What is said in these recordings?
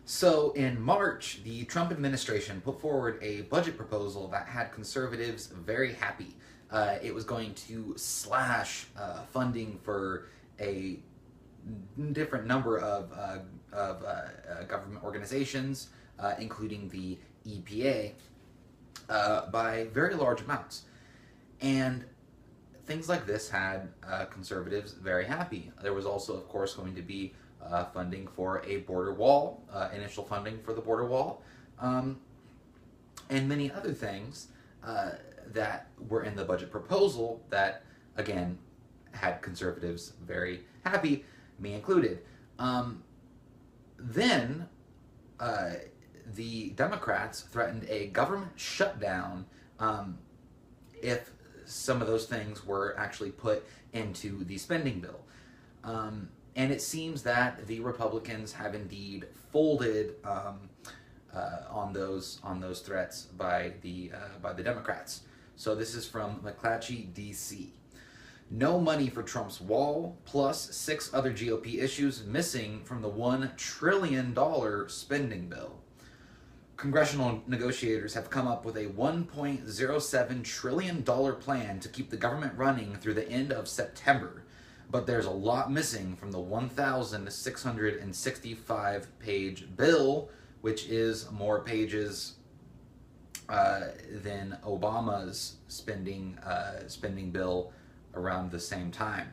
So in March, the Trump administration put forward a budget proposal that had conservatives very happy. It was going to slash funding for a different number of government organizations, including the EPA, by very large amounts. And things like this had conservatives very happy. There was also, of course, going to be funding for a border wall, initial funding for the border wall, and many other things that were in the budget proposal that, again, had conservatives very happy, me included. Then the Democrats threatened a government shutdown if some of those things were actually put into the spending bill. And it seems that the Republicans have indeed folded on those threats by the Democrats. So this is from McClatchy, D.C. No money for Trump's wall, plus 6 other GOP issues missing from the $1 trillion spending bill. Congressional negotiators have come up with a $1.07 trillion plan to keep the government running through the end of September. But there's a lot missing from the 1,665-page bill, which is more pages than Obama's spending bill around the same time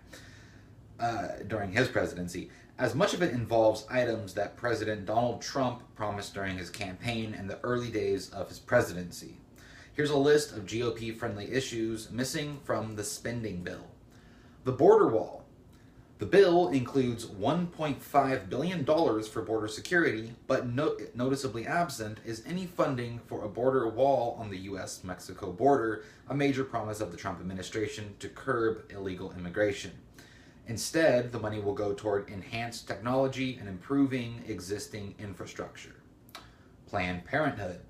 during his presidency. As much of it involves items that President Donald Trump promised during his campaign in the early days of his presidency. Here's a list of GOP-friendly issues missing from the spending bill. The border wall. The bill includes $1.5 billion for border security, but noticeably absent is any funding for a border wall on the U.S.-Mexico border, a major promise of the Trump administration to curb illegal immigration. Instead, the money will go toward enhanced technology and improving existing infrastructure. Planned Parenthood.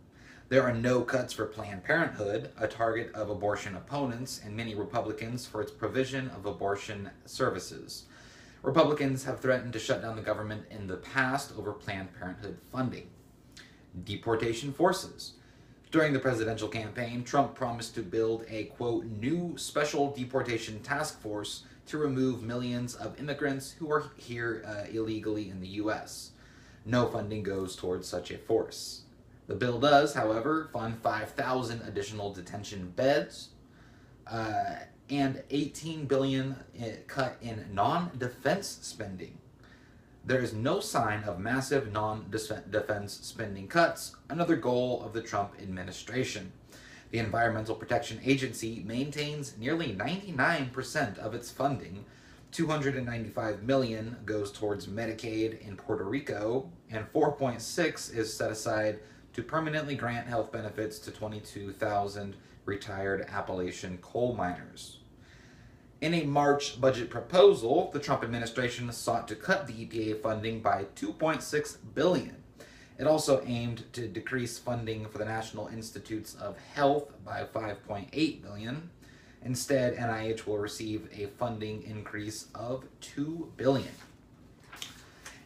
There are no cuts for Planned Parenthood, a target of abortion opponents and many Republicans for its provision of abortion services. Republicans have threatened to shut down the government in the past over Planned Parenthood funding. Deportation forces. During the presidential campaign, Trump promised to build a, quote, new special deportation task force to remove millions of immigrants who are here illegally in the U.S. No funding goes towards such a force. The bill does, however, fund 5,000 additional detention beds, and $18 billion cut in non-defense spending. There is no sign of massive non-defense spending cuts, another goal of the Trump administration. The Environmental Protection Agency maintains nearly 99% of its funding. $295 million goes towards Medicaid in Puerto Rico, and $4.6 is set aside to permanently grant health benefits to 22,000 retired Appalachian coal miners. In a March budget proposal, the Trump administration sought to cut the EPA funding by $2.6 billion. It also aimed to decrease funding for the National Institutes of Health by $5.8 billion. Instead, NIH will receive a funding increase of $2 billion.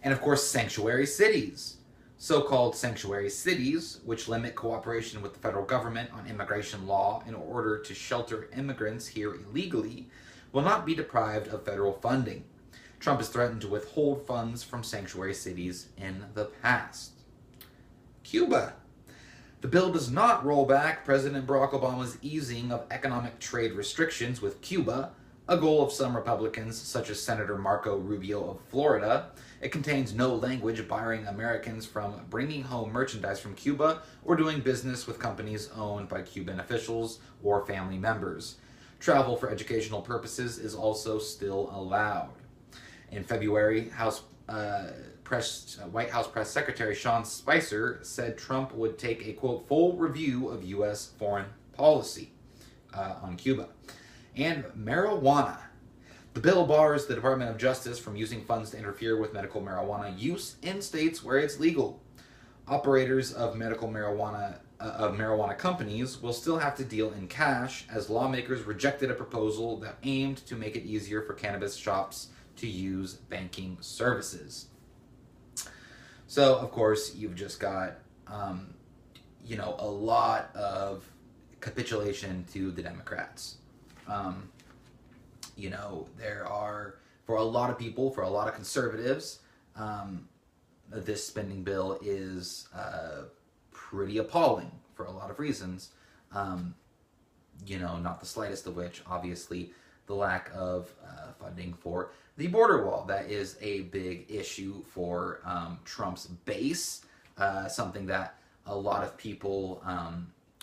And of course, sanctuary cities. So-called sanctuary cities, which limit cooperation with the federal government on immigration law in order to shelter immigrants here illegally, will not be deprived of federal funding. Trump has threatened to withhold funds from sanctuary cities in the past. Cuba. The bill does not roll back President Barack Obama's easing of economic trade restrictions with Cuba, a goal of some Republicans, such as Senator Marco Rubio of Florida. It contains no language barring Americans from bringing home merchandise from Cuba or doing business with companies owned by Cuban officials or family members. Travel for educational purposes is also still allowed. In February, White House Press Secretary Sean Spicer said Trump would take a, quote, full review of U.S. foreign policy on Cuba. And marijuana. The bill bars the Department of Justice from using funds to interfere with medical marijuana use in states where it's legal. Operators of marijuana companies will still have to deal in cash, as lawmakers rejected a proposal that aimed to make it easier for cannabis shops to use banking services. So, of course, you've just got, a lot of capitulation to the Democrats. Um, there are, for a lot of people, for a lot of conservatives, this spending bill is pretty appalling for a lot of reasons. Not the slightest of which, obviously, the lack of funding for the border wall. That is a big issue for Trump's base, something that a lot of people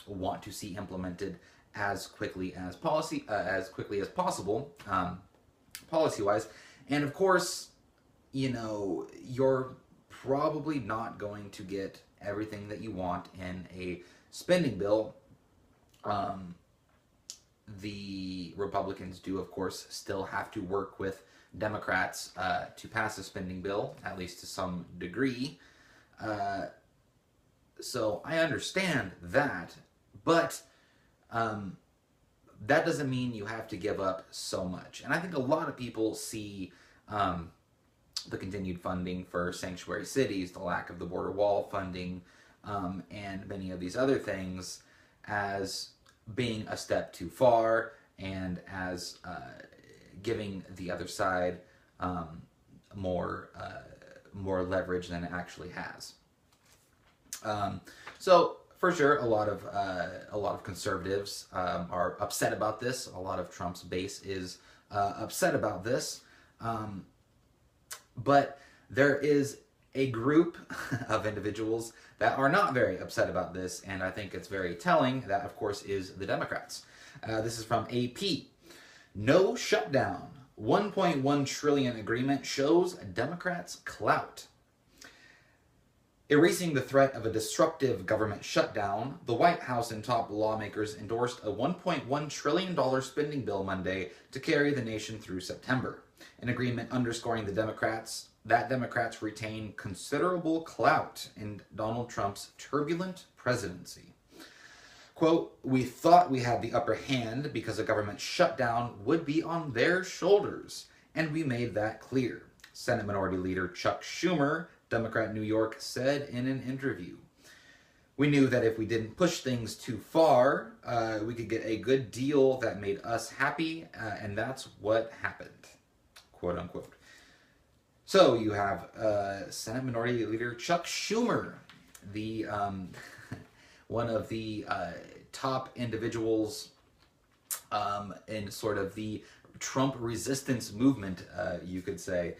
want to see implemented as quickly as possible, policy-wise. And of course, you're probably not going to get everything that you want in a spending bill. The Republicans do, of course, still have to work with Democrats to pass a spending bill, at least to some degree. So I understand that, but that doesn't mean you have to give up so much. And I think a lot of people see the continued funding for sanctuary cities, the lack of the border wall funding, and many of these other things as being a step too far, and as giving the other side more leverage than it actually has. So for sure, a lot of conservatives are upset about this. A lot of Trump's base is upset about this, but there is a group of individuals that are not very upset about this, and I think it's very telling. That, of course, is the Democrats. This is from AP. No shutdown. 1.1 trillion agreement shows Democrats' clout. Erasing the threat of a disruptive government shutdown, the White House and top lawmakers endorsed a $1.1 trillion spending bill Monday to carry the nation through September. An agreement underscoring Democrats retain considerable clout in Donald Trump's turbulent presidency. Quote, "We thought we had the upper hand because a government shutdown would be on their shoulders, and we made that clear," Senate Minority Leader Chuck Schumer, Democrat New York, said in an interview. "We knew that if we didn't push things too far, we could get a good deal that made us happy, and that's what happened," quote unquote. So you have Senate Minority Leader Chuck Schumer, the one of the top individuals in sort of the Trump resistance movement, you could say,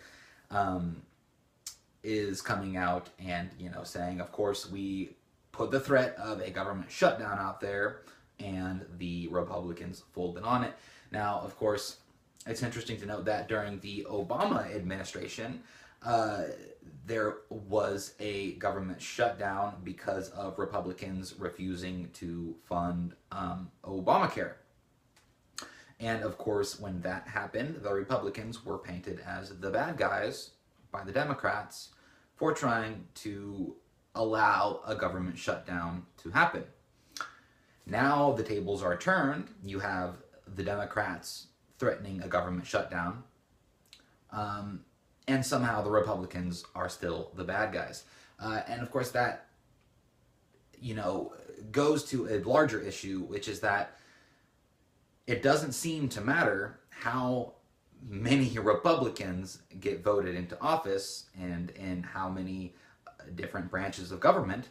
is coming out and saying, of course, we put the threat of a government shutdown out there, and the Republicans folded on it. Now, of course, it's interesting to note that during the Obama administration, there was a government shutdown because of Republicans refusing to fund Obamacare. And of course, when that happened, the Republicans were painted as the bad guys by the Democrats for trying to allow a government shutdown to happen. Now the tables are turned. You have the Democrats threatening a government shutdown, and somehow the Republicans are still the bad guys. And of course that, goes to a larger issue, which is that it doesn't seem to matter how many Republicans get voted into office and in how many different branches of government.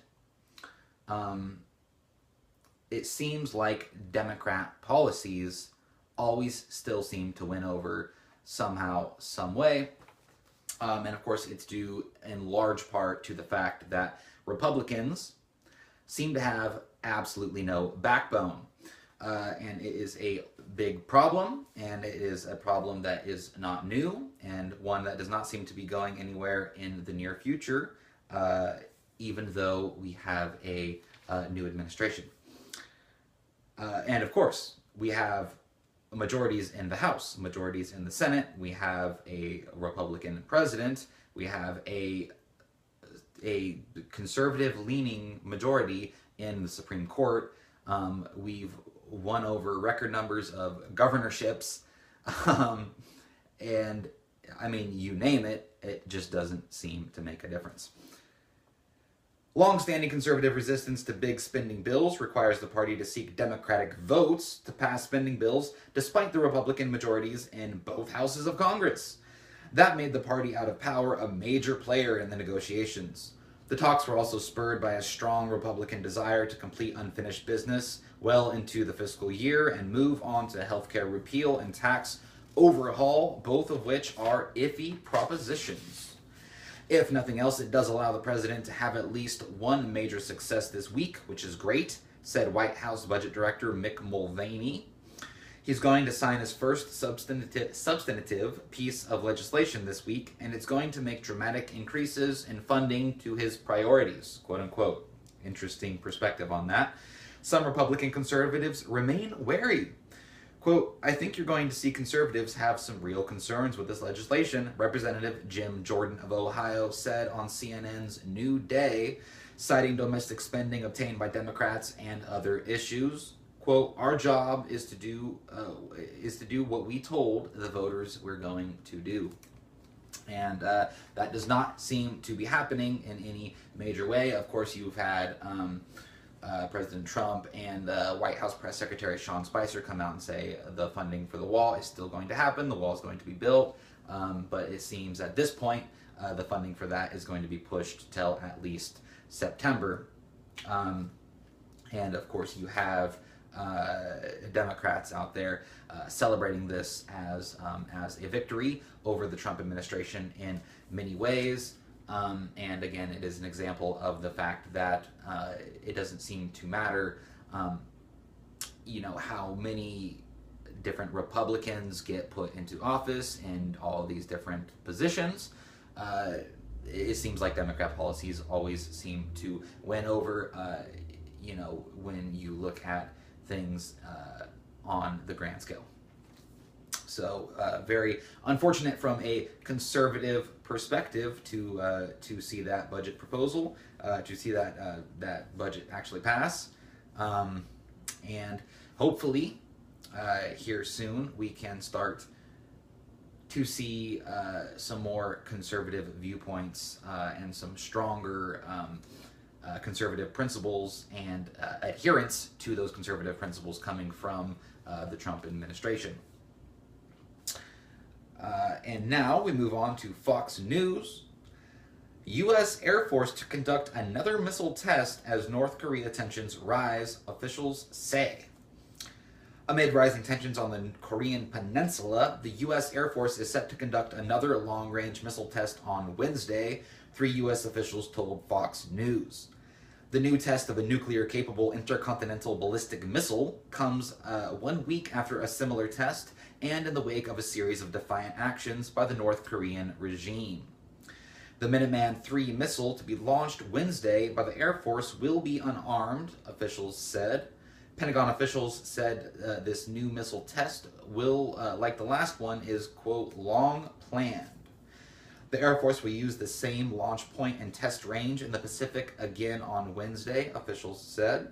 It seems like Democrat policies always still seem to win over somehow, some way. And of course, it's due in large part to the fact that Republicans seem to have absolutely no backbone. And it is a big problem, and it is a problem that is not new, and one that does not seem to be going anywhere in the near future, even though we have a new administration. And of course, we have majorities in the House, majorities in the Senate. We have a Republican president. We have a conservative-leaning majority in the Supreme Court. We've won over record numbers of governorships. And, I mean, you name it, it just doesn't seem to make a difference. Long-standing conservative resistance to big spending bills requires the party to seek Democratic votes to pass spending bills, despite the Republican majorities in both houses of Congress. That made the party out of power a major player in the negotiations. The talks were also spurred by a strong Republican desire to complete unfinished business well into the fiscal year and move on to healthcare repeal and tax overhaul, both of which are iffy propositions. If nothing else, it does allow the president to have at least one major success this week, which is great, said White House Budget Director Mick Mulvaney. He's going to sign his first substantive piece of legislation this week, and it's going to make dramatic increases in funding to his priorities, quote unquote. Interesting perspective on that. Some Republican conservatives remain wary. Quote, I think you're going to see conservatives have some real concerns with this legislation, Representative Jim Jordan of Ohio said on CNN's New Day, citing domestic spending obtained by Democrats and other issues. Quote, our job is to do what we told the voters we're going to do. And that does not seem to be happening in any major way. Of course, you've had President Trump and White House Press Secretary Sean Spicer come out and say the funding for the wall is still going to happen. The wall is going to be built. But it seems at this point, the funding for that is going to be pushed till at least September. And of course, you have Democrats out there celebrating this as a victory over the Trump administration in many ways. And again, it is an example of the fact that it doesn't seem to matter, how many different Republicans get put into office and all these different positions. It seems like Democrat policies always seem to win over, when you look at things on the grand scale. So very unfortunate from a conservative perspective to see that budget proposal, to see that budget actually pass, and hopefully here soon we can start to see some more conservative viewpoints and some stronger conservative principles and adherence to those conservative principles coming from the Trump administration. And now we move on to Fox News. U.S. Air Force to conduct another missile test as North Korea tensions rise, officials say. Amid rising tensions on the Korean peninsula, the U.S. Air Force is set to conduct another long-range missile test on Wednesday, 3 U.S. officials told Fox News. The new test of a nuclear-capable intercontinental ballistic missile comes 1 week after a similar test and in the wake of a series of defiant actions by the North Korean regime. The Minuteman III missile to be launched Wednesday by the Air Force will be unarmed, officials said. Pentagon officials said this new missile test will, like the last one, is, quote, long planned. The Air Force will use the same launch point and test range in the Pacific again on Wednesday, officials said.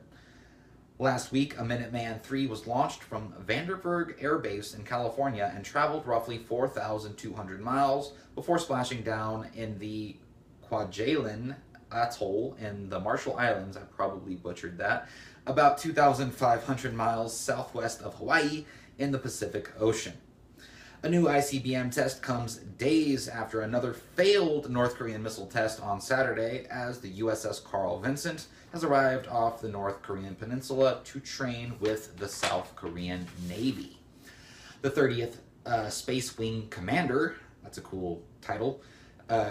Last week, a Minuteman III was launched from Vandenberg Air Base in California and traveled roughly 4,200 miles before splashing down in the Kwajalein Atoll in the Marshall Islands, I probably butchered that, about 2,500 miles southwest of Hawaii in the Pacific Ocean. A new ICBM test comes days after another failed North Korean missile test on Saturday as the USS Carl Vinson has arrived off the North Korean peninsula to train with the South Korean Navy. The 30th Space Wing Commander, that's a cool title,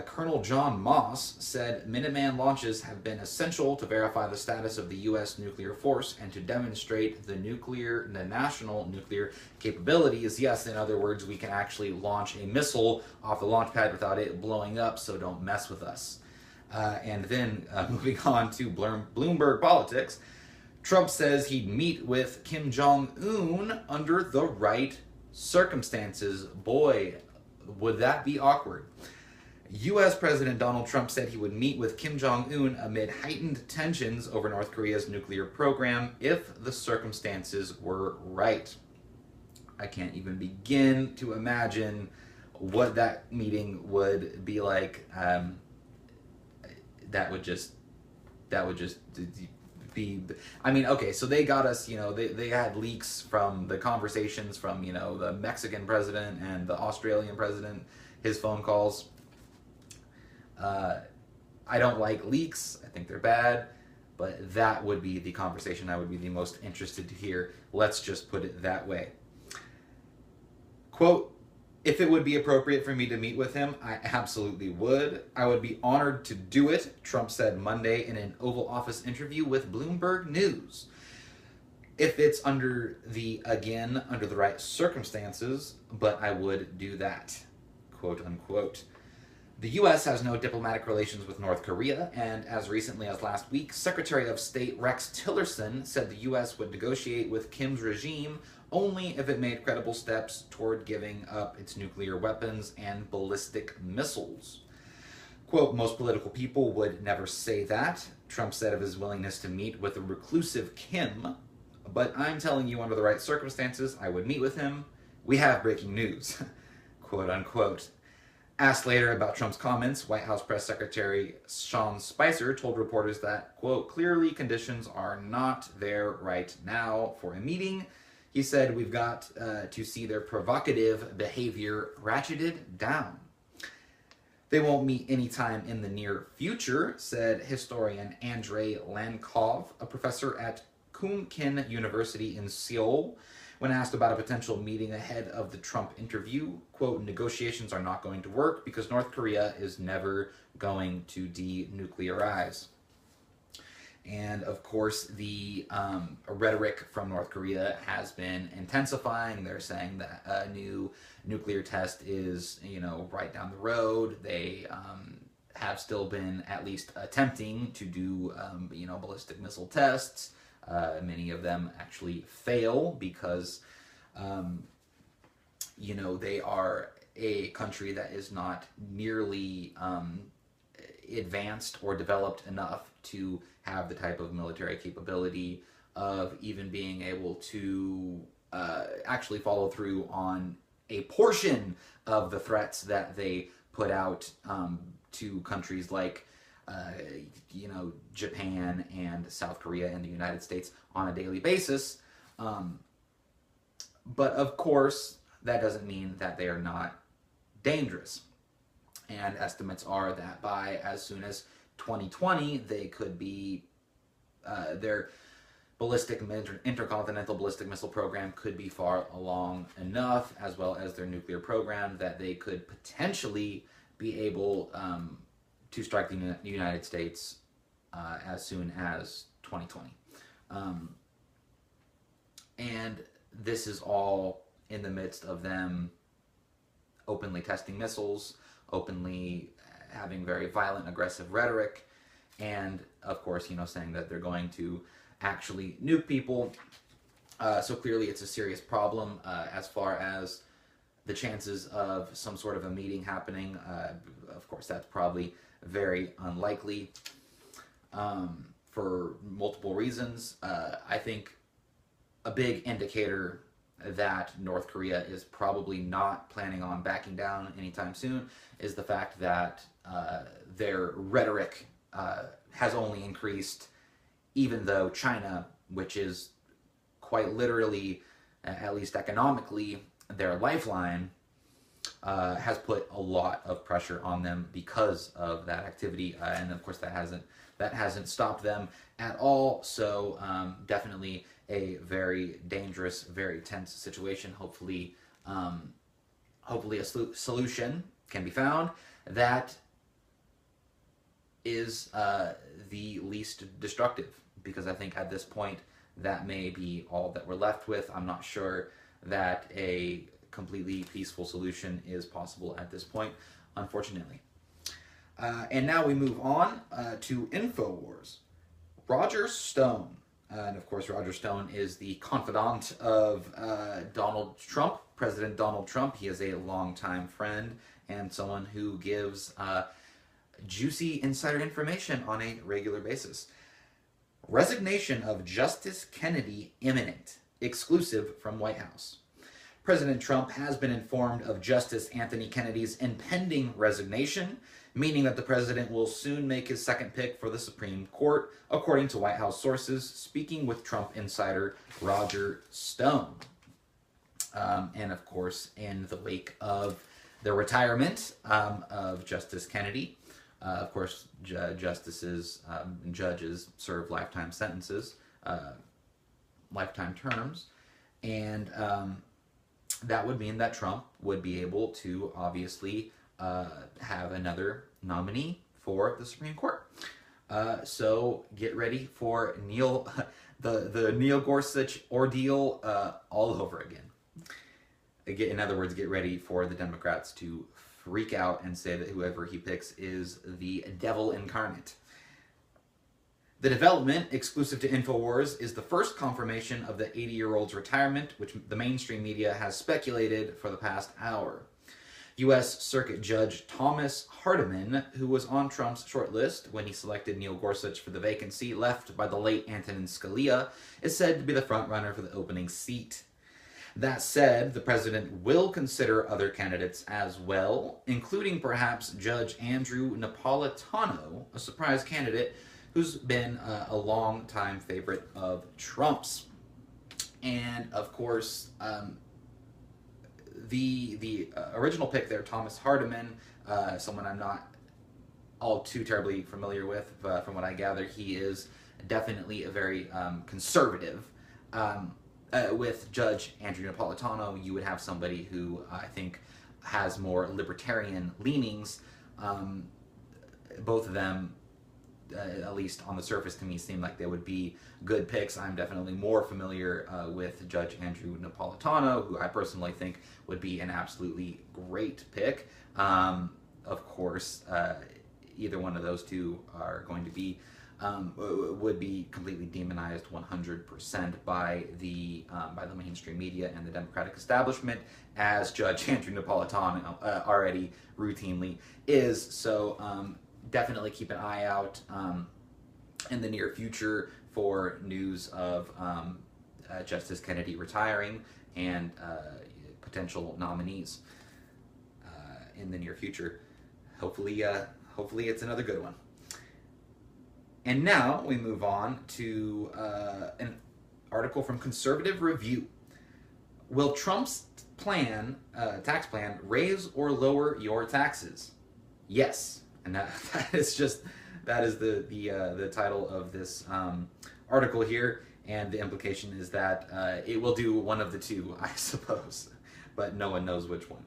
Colonel John Moss said Minuteman launches have been essential to verify the status of the U.S. nuclear force and to demonstrate the national nuclear capabilities. Yes, in other words, we can actually launch a missile off the launch pad without it blowing up, so don't mess with us. And then moving on to Bloomberg Politics, Trump says he'd meet with Kim Jong-un under the right circumstances. Boy, would that be awkward. U.S. President Donald Trump said he would meet with Kim Jong-un amid heightened tensions over North Korea's nuclear program if the circumstances were right. I can't even begin to imagine what that meeting would be like. That would just that would just be, I mean, okay, so they got us, they had leaks from the conversations from, the Mexican president and the Australian president, his phone calls. I don't like leaks. I think they're bad. But that would be the conversation I would be the most interested to hear. Let's just put it that way. Quote, if it would be appropriate for me to meet with him, I absolutely would. I would be honored to do it, Trump said Monday in an Oval Office interview with Bloomberg News. If it's under the right circumstances, but I would do that, quote unquote. The U.S. has no diplomatic relations with North Korea, and as recently as last week, Secretary of State Rex Tillerson said the U.S. would negotiate with Kim's regime only if it made credible steps toward giving up its nuclear weapons and ballistic missiles. Quote, most political people would never say that, Trump said of his willingness to meet with a reclusive Kim, but I'm telling you under the right circumstances, I would meet with him. We have breaking news, quote unquote. Asked later about Trump's comments, White House Press Secretary Sean Spicer told reporters that, quote, clearly conditions are not there right now for a meeting. He said, we've got to see their provocative behavior ratcheted down. They won't meet anytime in the near future, said historian Andrei Lankov, a professor at Koom Kin University in Seoul. When asked about a potential meeting ahead of the Trump interview, quote, negotiations are not going to work because North Korea is never going to denuclearize. And of course, the rhetoric from North Korea has been intensifying. They're saying that a new nuclear test is, right down the road. They have still been at least attempting to do, ballistic missile tests. Many of them actually fail because, they are a country that is not nearly advanced or developed enough to have the type of military capability of even being able to actually follow through on a portion of the threats that they put out to countries like Japan and South Korea and the United States on a daily basis. But of course, that doesn't mean that they are not dangerous. And estimates are that by as soon as 2020, they could be, their intercontinental ballistic missile program could be far along enough, as well as their nuclear program, that they could potentially be able to strike the United States as soon as 2020. And this is all in the midst of them openly testing missiles, openly having very violent, aggressive rhetoric, and of course, saying that they're going to actually nuke people. So clearly it's a serious problem as far as the chances of some sort of a meeting happening. Of course, that's probably very unlikely for multiple reasons. I think a big indicator that North Korea is probably not planning on backing down anytime soon is the fact that their rhetoric has only increased, even though China, which is quite literally, at least economically, their lifeline, has put a lot of pressure on them because of that activity, and of course that hasn't stopped them at all. So definitely a very dangerous, very tense situation. Hopefully a solution can be found that is the least destructive, because I think at this point that may be all that we're left with. I'm not sure that a completely peaceful solution is possible at this point, unfortunately. And now we move on to InfoWars. Roger Stone. And of course, Roger Stone is the confidant of Donald Trump, President Donald Trump. He is a longtime friend and someone who gives juicy insider information on a regular basis. Resignation of Justice Kennedy imminent. Exclusive from White House. President Trump has been informed of Justice Anthony Kennedy's impending resignation. meaning that the president will soon make his second pick for the Supreme Court, according to White House sources speaking with Trump insider Roger Stone. And of course, in the wake of the retirement of Justice Kennedy, of course, justices and judges serve lifetime sentences, lifetime terms, and that would mean that Trump would be able to obviously have another nominee for the Supreme Court. So get ready for the Neil Gorsuch ordeal all over again. In other words, get ready for the Democrats to freak out and say that whoever he picks is the devil incarnate. The development, exclusive to InfoWars, is the first confirmation of the 80-year-old's retirement, which the mainstream media has speculated for the past hour. U.S. Circuit Judge Thomas Hardiman, who was on Trump's short list when he selected Neil Gorsuch for the vacancy left by the late Antonin Scalia, is said to be the frontrunner for the opening seat. That said, the president will consider other candidates as well, including perhaps Judge Andrew Napolitano, a surprise candidate who's been a long-time favorite of Trump's. And, of course, the original pick there, Thomas Hardiman, someone I'm not all too terribly familiar with, from what I gather, he is definitely a very conservative. With Judge Andrew Napolitano, you would have somebody who I think has more libertarian leanings. Both of them, at least on the surface to me, seem like they would be good picks. I'm definitely more familiar with Judge Andrew Napolitano, who I personally think would be an absolutely great pick. Of course, either one of those two are going to be would be completely demonized 100% by the mainstream media and the Democratic establishment, as Judge Andrew Napolitano already routinely is. So definitely keep an eye out in the near future for news of Justice Kennedy retiring and potential nominees in the near future. Hopefully it's another good one. And now we move on to an article from Conservative Review. Will Trump's tax plan, raise or lower your taxes? Yes, and that is the title of this article here, and the implication is that it will do one of the two, I suppose, but no one knows which one.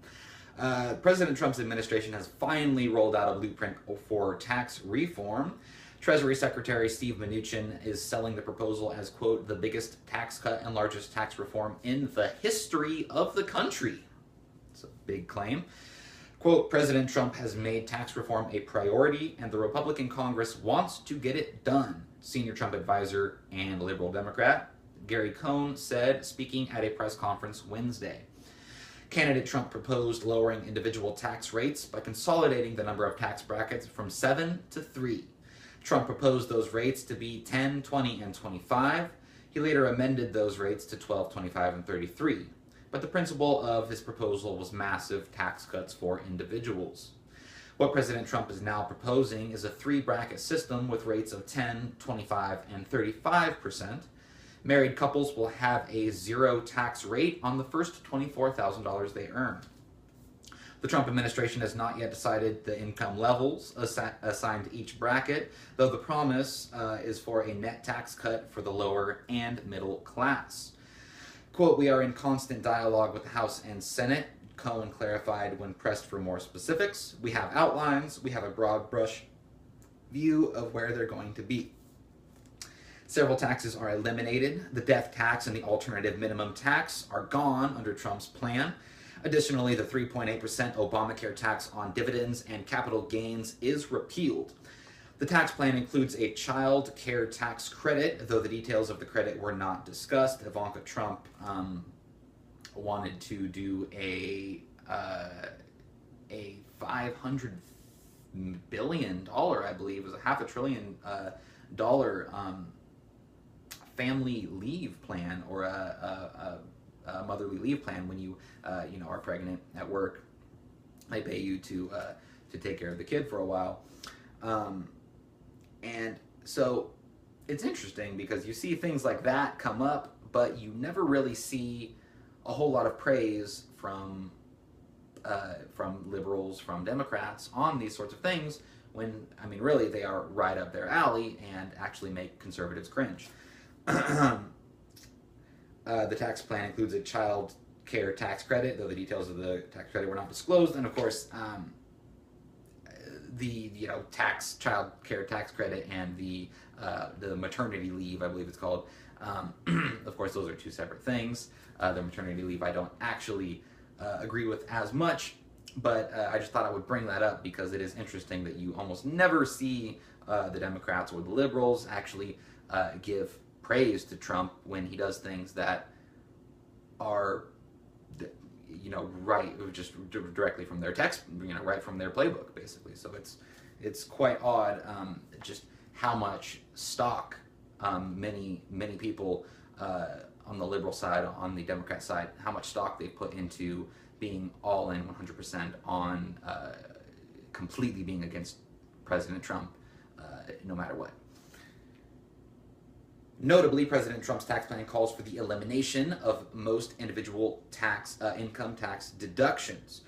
President Trump's administration has finally rolled out a blueprint for tax reform. Treasury Secretary Steve Mnuchin is selling the proposal as, quote, the biggest tax cut and largest tax reform in the history of the country. It's a big claim. Quote, President Trump has made tax reform a priority, and the Republican Congress wants to get it done, senior Trump advisor and liberal Democrat Gary Cohn said, speaking at a press conference Wednesday. Candidate Trump proposed lowering individual tax rates by consolidating the number of tax brackets from 7 to 3. Trump proposed those rates to be 10, 20, and 25. He later amended those rates to 12, 25, and 33. But the principle of his proposal was massive tax cuts for individuals. What President Trump is now proposing is a 3-bracket system with rates of 10, 25, and 35%. Married couples will have a 0 tax rate on the first $24,000 they earn. The Trump administration has not yet decided the income levels assigned to each bracket, though the promise is for a net tax cut for the lower and middle class. Quote, we are in constant dialogue with the House and Senate, Cohen clarified when pressed for more specifics. We have outlines, we have a broad brush view of where they're going to be. Several taxes are eliminated. The death tax and the alternative minimum tax are gone under Trump's plan. Additionally, the 3.8% Obamacare tax on dividends and capital gains is repealed. The tax plan includes a child care tax credit, though the details of the credit were not discussed. Ivanka Trump wanted to do a $500 billion, I believe, it was a $500 billion family leave plan, or a motherly leave plan. When you are pregnant at work, they pay you to to take care of the kid for a while. And so it's interesting because you see things like that come up, but you never really see a whole lot of praise from liberals, from Democrats on these sorts of things, when, I mean, really, they are right up their alley and actually make conservatives cringe. The tax plan includes a child care tax credit, though the details of the tax credit were not disclosed, and of course, the child care tax credit and the maternity leave, I believe it's called. Of course, those are two separate things. The maternity leave I don't actually agree with as much, but I just thought I would bring that up because it is interesting that you almost never see the Democrats or the liberals actually give praise to Trump when he does things that are, right, just directly from their text, right from their playbook, basically. So it's quite odd, just how much stock many people on the liberal side, on the Democrat side, how much stock they put into being all in 100% on completely being against President Trump, no matter what. Notably, President Trump's tax plan calls for the elimination of most individual income tax deductions.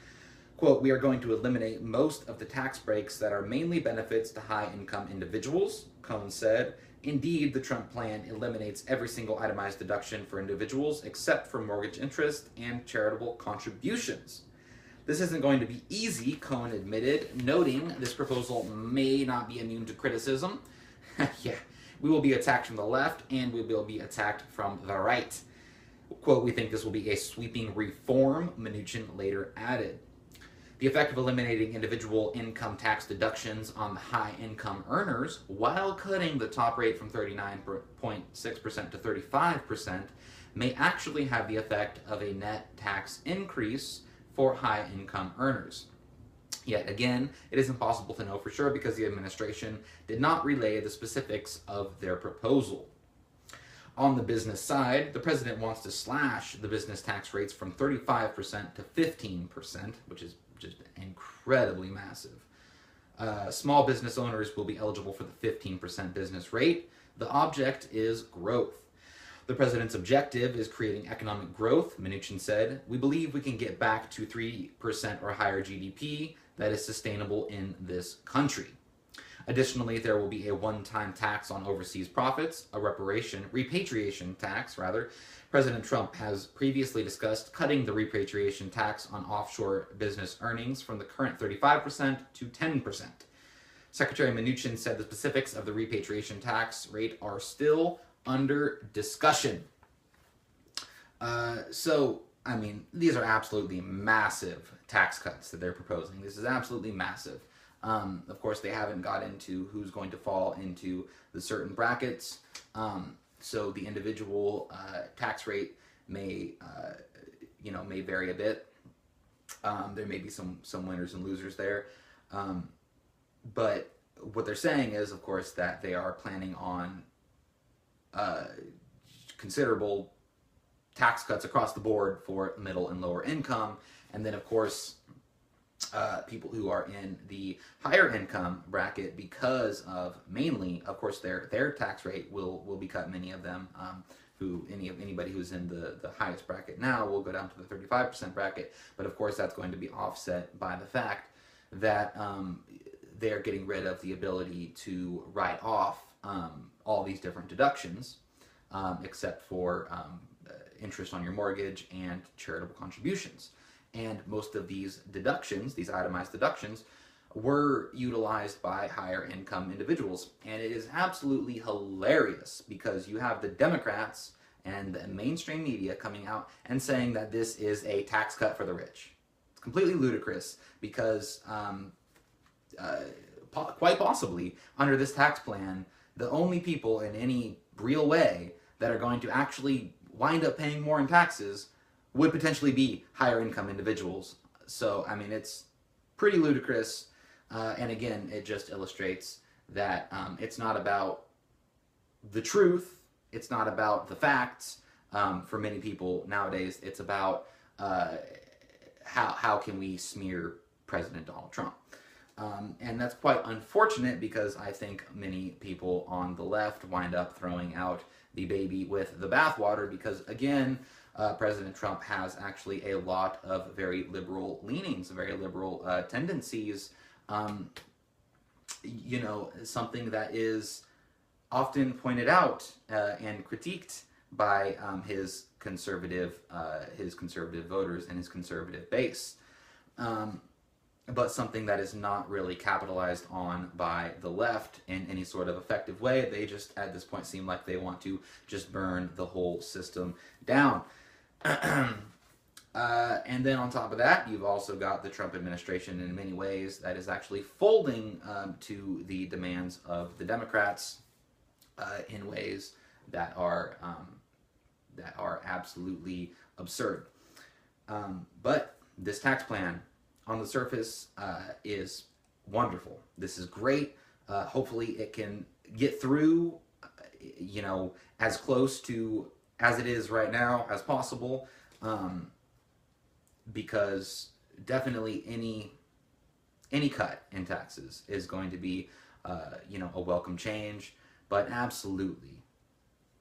Quote, "We are going to eliminate most of the tax breaks that are mainly benefits to high-income individuals," Cohen said. Indeed, the Trump plan eliminates every single itemized deduction for individuals except for mortgage interest and charitable contributions. This isn't going to be easy, Cohen admitted, noting this proposal may not be immune to criticism. Yeah, we will be attacked from the left and we will be attacked from the right. Quote, "We think this will be a sweeping reform," Mnuchin later added. The effect of eliminating individual income tax deductions on the high-income earners while cutting the top rate from 39.6% to 35% may actually have the effect of a net tax increase for high-income earners. Yet again, it is impossible to know for sure because the administration did not relay the specifics of their proposal. On the business side, the president wants to slash the business tax rates from 35% to 15%, which is just incredibly massive. Small business owners will be eligible for the 15% business rate. The object is growth. The president's objective is creating economic growth, Mnuchin said. "We believe we can get back to 3% or higher GDP that is sustainable in this country." Additionally, there will be a one-time tax on overseas profits, a repatriation tax. President Trump has previously discussed cutting the repatriation tax on offshore business earnings from the current 35% to 10%. Secretary Mnuchin said the specifics of the repatriation tax rate are still under discussion. These are absolutely massive tax cuts that they're proposing. This is absolutely massive. Of course, they haven't got into who's going to fall into the certain brackets. So the individual tax rate may vary a bit. There may be some winners and losers there. But what they're saying is, of course, that they are planning on considerable tax cuts across the board for middle and lower income. And then, of course, people who are in the higher income bracket, because of mainly, of course, their tax rate will be cut. Many of them, anybody who's in the highest bracket now will go down to the 35% bracket. But of course, that's going to be offset by the fact that they're getting rid of the ability to write off all these different deductions, except for interest on your mortgage and charitable contributions. And most of these deductions, these itemized deductions, were utilized by higher income individuals. And it is absolutely hilarious because you have the Democrats and the mainstream media coming out and saying that this is a tax cut for the rich. It's completely ludicrous because quite possibly under this tax plan, the only people in any real way that are going to actually wind up paying more in taxes would potentially be higher income individuals. So, it's pretty ludicrous. And again, it just illustrates that it's not about the truth. It's not about the facts. For many people nowadays, it's about how can we smear President Donald Trump. And that's quite unfortunate because I think many people on the left wind up throwing out the baby with the bathwater because, again, President Trump has actually a lot of very liberal leanings, very liberal tendencies. Something that is often pointed out and critiqued by his conservative voters and his conservative base. But something that is not really capitalized on by the left in any sort of effective way. They just, at this point, seem like they want to just burn the whole system down. And then on top of that, you've also got the Trump administration in many ways that is actually folding to the demands of the Democrats in ways that are absolutely absurd. But this tax plan, on the surface, is wonderful. This is great. Hopefully it can get through, as close to as it is right now as possible, because definitely any cut in taxes is going to be, a welcome change. But absolutely,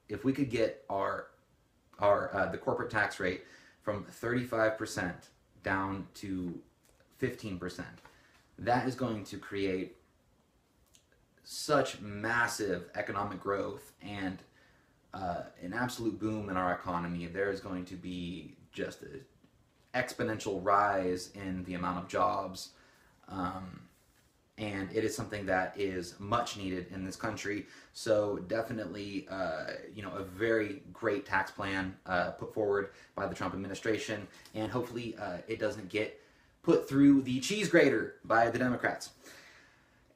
if we could get the corporate tax rate from 35% down to 15%. That is going to create such massive economic growth and an absolute boom in our economy. There is going to be just an exponential rise in the amount of jobs, and it is something that is much needed in this country. So definitely, a very great tax plan put forward by the Trump administration, and hopefully it doesn't get put through the cheese grater by the Democrats.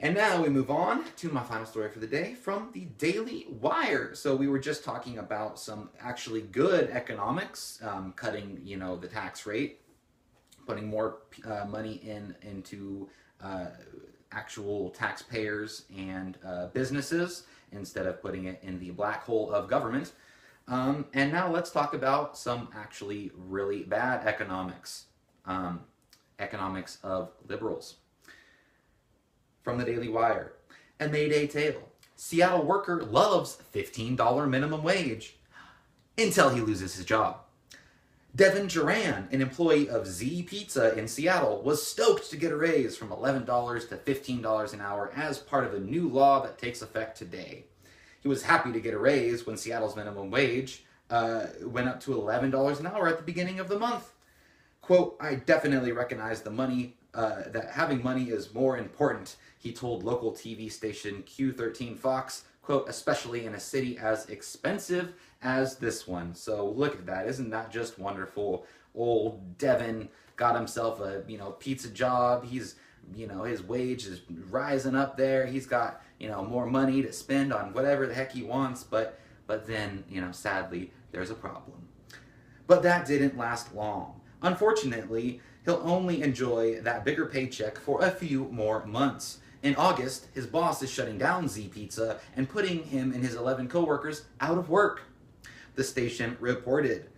And now we move on to my final story for the day from the Daily Wire. So we were just talking about some actually good economics, cutting, the tax rate, putting more money into actual taxpayers and businesses instead of putting it in the black hole of government. And now let's talk about some actually really bad economics. Economics of liberals. From the Daily Wire. A Mayday tale. Seattle worker loves $15 minimum wage until he loses his job. Devin Duran, an employee of Z Pizza in Seattle, was stoked to get a raise from $11 to $15 an hour as part of a new law that takes effect today. He was happy to get a raise when Seattle's minimum wage went up to $11 an hour at the beginning of the month. Quote, I definitely recognize the money, that having money is more important, he told local TV station Q13 Fox, quote, especially in a city as expensive as this one. So look at that. Isn't that just wonderful? Old Devin got himself a, pizza job. He's, his wage is rising up there. He's got, more money to spend on whatever the heck he wants. But then, sadly, there's a problem. But that didn't last long. Unfortunately, he'll only enjoy that bigger paycheck for a few more months. In August, his boss is shutting down Z Pizza and putting him and his 11 coworkers out of work. The station reported.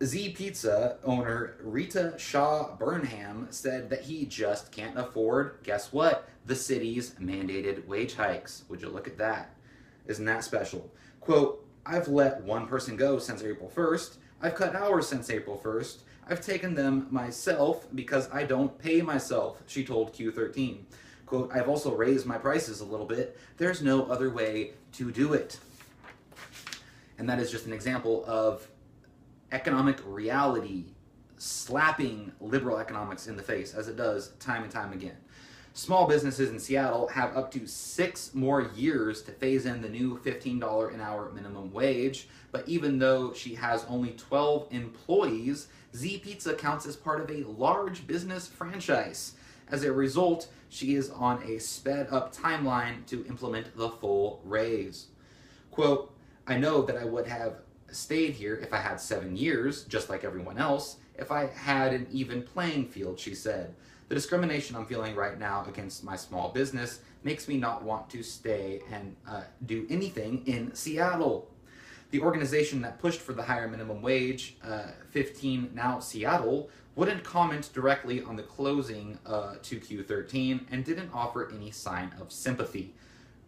Z Pizza owner Rita Shaw Burnham said that he just can't afford, guess what? The city's mandated wage hikes. Would you look at that? Isn't that special? Quote, I've let one person go since April 1st. I've cut hours since April 1st. I've taken them myself because I don't pay myself, she told Q13. Quote, I've also raised my prices a little bit. There's no other way to do it. And that is just an example of economic reality slapping liberal economics in the face, as it does time and time again. Small businesses in Seattle have up to 6 more years to phase in the new $15 an hour minimum wage, but even though she has only 12 employees, Z Pizza counts as part of a large business franchise. As a result, she is on a sped-up timeline to implement the full raise. Quote, I know that I would have stayed here if I had 7 years, just like everyone else, if I had an even playing field, she said. The discrimination I'm feeling right now against my small business makes me not want to stay and do anything in Seattle. The organization that pushed for the higher minimum wage, 15 Now Seattle, wouldn't comment directly on the closing to Q13 and didn't offer any sign of sympathy.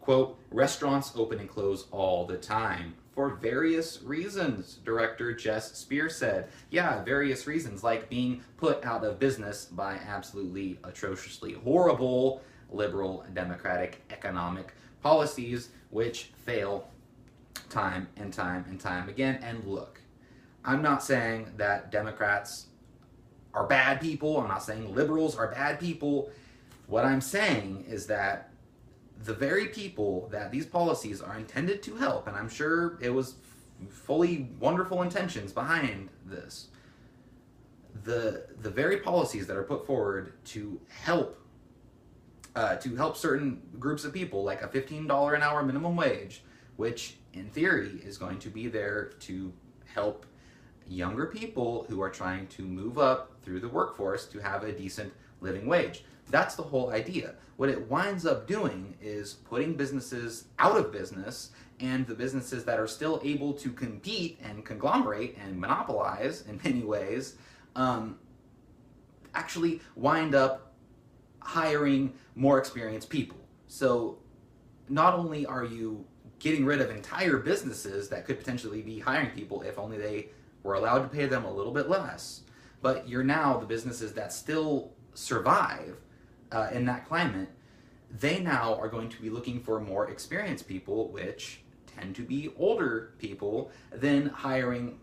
Quote, restaurants open and close all the time for various reasons, director Jess Spear said. Yeah, various reasons, like being put out of business by absolutely atrociously horrible liberal democratic economic policies which fail time and time and time again. And look, I'm not saying that Democrats are bad people. I'm not saying liberals are bad people. What I'm saying is that the very people that these policies are intended to help, and I'm sure it was fully wonderful intentions behind this, the very policies that are put forward to help certain groups of people, like a $15 an hour minimum wage, which in theory is going to be there to help younger people who are trying to move up through the workforce to have a decent living wage. That's the whole idea. What it winds up doing is putting businesses out of business, and the businesses that are still able to compete and conglomerate and monopolize in many ways actually wind up hiring more experienced people. So not only are you getting rid of entire businesses that could potentially be hiring people if only they were allowed to pay them a little bit less, but you're now the businesses that still survive in that climate, they now are going to be looking for more experienced people, which tend to be older people, than hiring,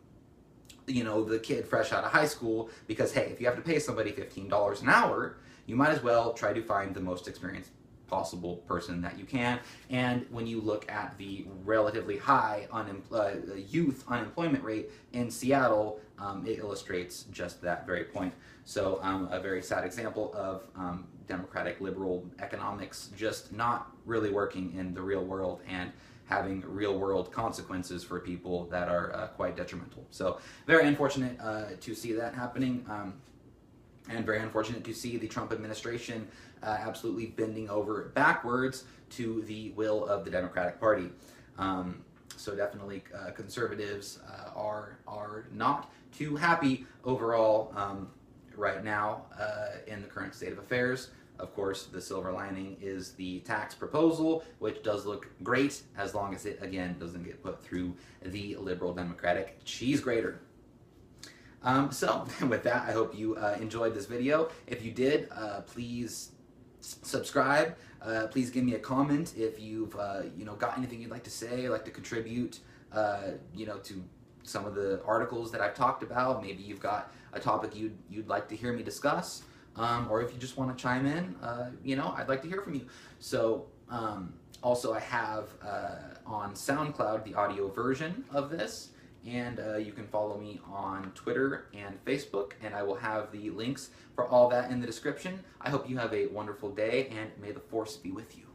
you know, the kid fresh out of high school, because hey, if you have to pay somebody $15 an hour, you might as well try to find the most experienced possible person that you can. And when you look at the relatively high youth unemployment rate in Seattle, it illustrates just that very point. So a very sad example of democratic liberal economics just not really working in the real world and having real world consequences for people that are quite detrimental. So very unfortunate to see that happening. And very unfortunate to see the Trump administration absolutely bending over backwards to the will of the Democratic Party. So definitely conservatives are not too happy overall right now in the current state of affairs. Of course, the silver lining is the tax proposal, which does look great as long as it, again, doesn't get put through the liberal Democratic cheese grater. So with that, I hope you enjoyed this video. If you did, please subscribe. Please give me a comment if you've got anything you'd like to say, like to contribute, to some of the articles that I've talked about. Maybe you've got a topic you'd like to hear me discuss, or if you just want to chime in, I'd like to hear from you. So also I have on SoundCloud the audio version of this. And you can follow me on Twitter and Facebook, and I will have the links for all that in the description. I hope you have a wonderful day, and may the force be with you.